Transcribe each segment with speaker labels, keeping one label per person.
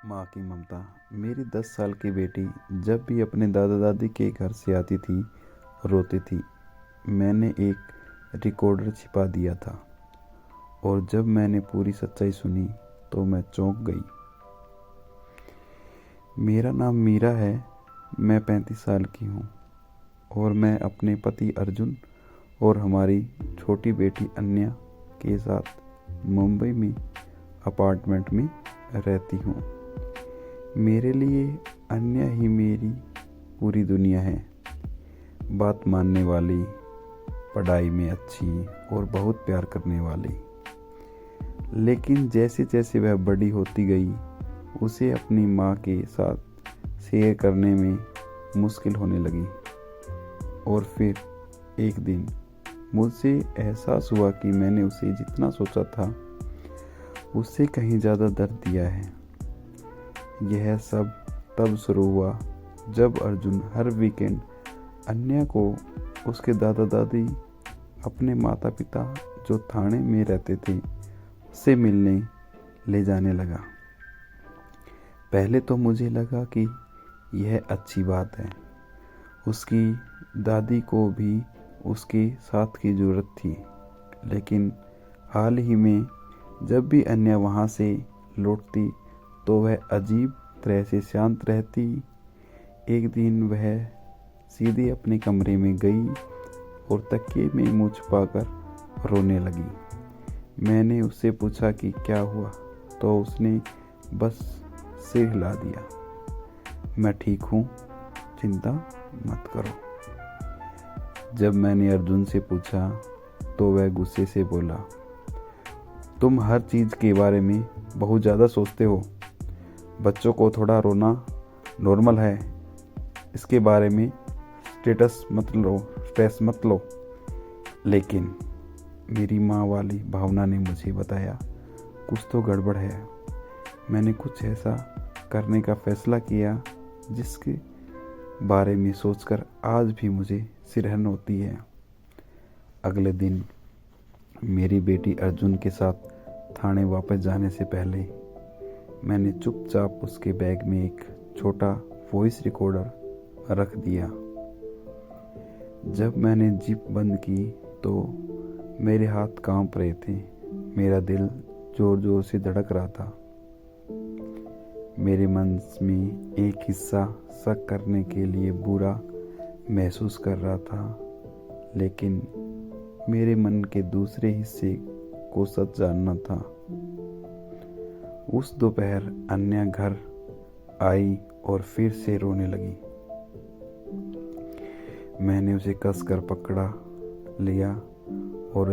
Speaker 1: माँ की ममता। मेरी 10 साल की बेटी जब भी अपने दादा दादी के घर से आती थी रोती थी। मैंने एक रिकॉर्डर छिपा दिया था और जब मैंने पूरी सच्चाई सुनी तो मैं चौंक गई। मेरा नाम मीरा है। मैं 35 साल की हूँ और मैं अपने पति अर्जुन और हमारी छोटी बेटी अन्या के साथ मुंबई में अपार्टमेंट में रहती हूँ। मेरे लिए अन्या ही मेरी पूरी दुनिया है। बात मानने वाली, पढ़ाई में अच्छी और बहुत प्यार करने वाली। लेकिन जैसे जैसे वह बड़ी होती गई उसे अपनी माँ के साथ शेयर करने में मुश्किल होने लगी। और फिर एक दिन मुझे एहसास हुआ कि मैंने उसे जितना सोचा था उससे कहीं ज़्यादा दर्द दिया है। यह सब तब शुरू हुआ जब अर्जुन हर वीकेंड अन्या को उसके दादा दादी, अपने माता पिता जो थाने में रहते थे, से मिलने ले जाने लगा। पहले तो मुझे लगा कि यह अच्छी बात है। उसकी दादी को भी उसके साथ की ज़रूरत थी। लेकिन हाल ही में जब भी अन्या वहाँ से लौटती तो वह अजीब तरह से शांत रहती। एक दिन वह सीधे अपने कमरे में गई और तकिए में मुँह छुपाकर रोने लगी। मैंने उससे पूछा कि क्या हुआ, तो उसने बस सिर हिला दिया। मैं ठीक हूँ, चिंता मत करो। जब मैंने अर्जुन से पूछा तो वह गुस्से से बोला, तुम हर चीज़ के बारे में बहुत ज़्यादा सोचते हो। बच्चों को थोड़ा रोना नॉर्मल है, इसके बारे में स्ट्रेस मत लो। लेकिन मेरी माँ वाली भावना ने मुझे बताया कुछ तो गड़बड़ है। मैंने कुछ ऐसा करने का फैसला किया जिसके बारे में सोचकर आज भी मुझे सिरहन होती है। अगले दिन मेरी बेटी अर्जुन के साथ थाने वापस जाने से पहले मैंने चुपचाप उसके बैग में एक छोटा वॉइस रिकॉर्डर रख दिया। जब मैंने जिप बंद की तो मेरे हाथ कांप रहे थे। मेरा दिल जोर जोर से धड़क रहा था। मेरे मन में एक हिस्सा शक करने के लिए बुरा महसूस कर रहा था, लेकिन मेरे मन के दूसरे हिस्से को सच जानना था। उस दोपहर अन्या घर आई और फिर से रोने लगी। मैंने उसे कसकर पकड़ा लिया और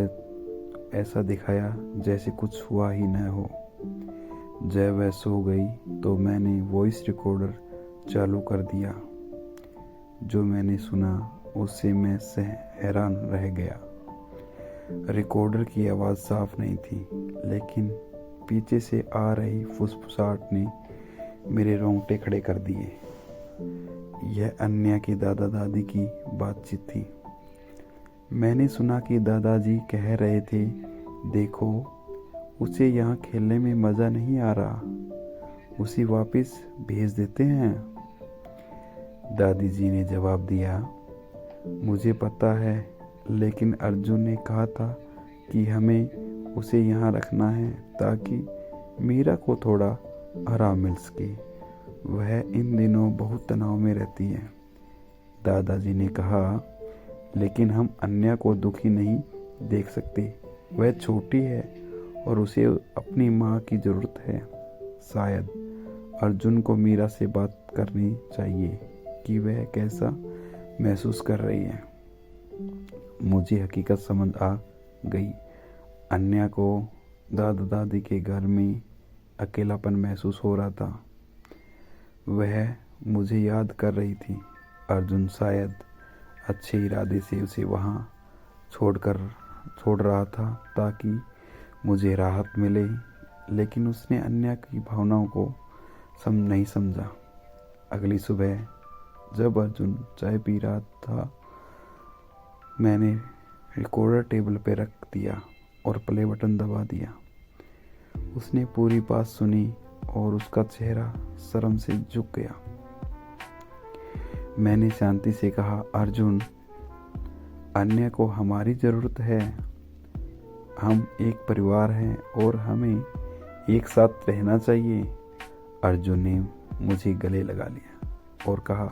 Speaker 1: ऐसा दिखाया जैसे कुछ हुआ ही न हो। जब वह सो गई तो मैंने वॉइस रिकॉर्डर चालू कर दिया। जो मैंने सुना उससे मैं हैरान रह गया। रिकॉर्डर की आवाज़ साफ नहीं थी, लेकिन पीछे से आ रही फुसफुसाहट ने मेरे रोंगटे खड़े कर दिए। यह अन्या की दादा दादी की बातचीत थी। मैंने सुना कि दादाजी कह रहे थे, देखो उसे यहाँ खेलने में मज़ा नहीं आ रहा, उसे वापस भेज देते हैं। दादी जी ने जवाब दिया, मुझे पता है, लेकिन अर्जुन ने कहा था कि हमें उसे यहाँ रखना है ताकि मीरा को थोड़ा आराम मिल सके। वह इन दिनों बहुत तनाव में रहती है। दादाजी ने कहा, लेकिन हम अन्या को दुखी नहीं देख सकते। वह छोटी है और उसे अपनी माँ की ज़रूरत है। शायद अर्जुन को मीरा से बात करनी चाहिए कि वह कैसा महसूस कर रही है। मुझे हकीकत समझ आ गई। अन्या को दादा दादी के घर में अकेलापन महसूस हो रहा था। वह मुझे याद कर रही थी। अर्जुन शायद अच्छे इरादे से उसे वहाँ छोड़ रहा था ताकि मुझे राहत मिले, लेकिन उसने अन्या की भावनाओं को नहीं समझा। अगली सुबह जब अर्जुन चाय पी रहा था, मैंने रिकॉर्डर टेबल पर रख दिया और प्ले बटन दबा दिया। उसने पूरी बात सुनी और उसका चेहरा शर्म से झुक गया। मैंने शांति से कहा, अर्जुन, अन्य को हमारी ज़रूरत है। हम एक परिवार हैं और हमें एक साथ रहना चाहिए। अर्जुन ने मुझे गले लगा लिया और कहा,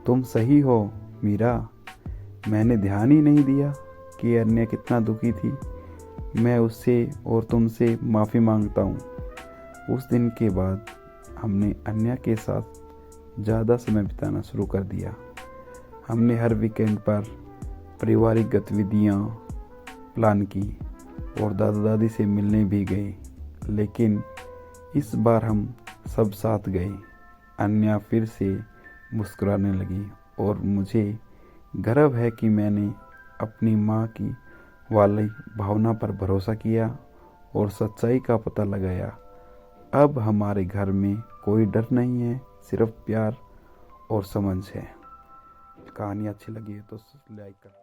Speaker 1: तुम सही हो मीरा, मैंने ध्यान ही नहीं दिया कि अन्य कितना दुखी थी। मैं उससे और तुमसे माफ़ी मांगता हूँ। उस दिन के बाद हमने अन्य के साथ ज़्यादा समय बिताना शुरू कर दिया। हमने हर वीकेंड पर पारिवारिक गतिविधियाँ प्लान की और दादा दादी से मिलने भी गए, लेकिन इस बार हम सब साथ गए। अन्या फिर से मुस्कुराने लगी और मुझे गर्व है कि मैंने अपनी माँ की वाली भावना पर भरोसा किया और सच्चाई का पता लगाया। अब हमारे घर में कोई डर नहीं है, सिर्फ प्यार और समझ है। कहानी अच्छी लगी है तो लाइक कर।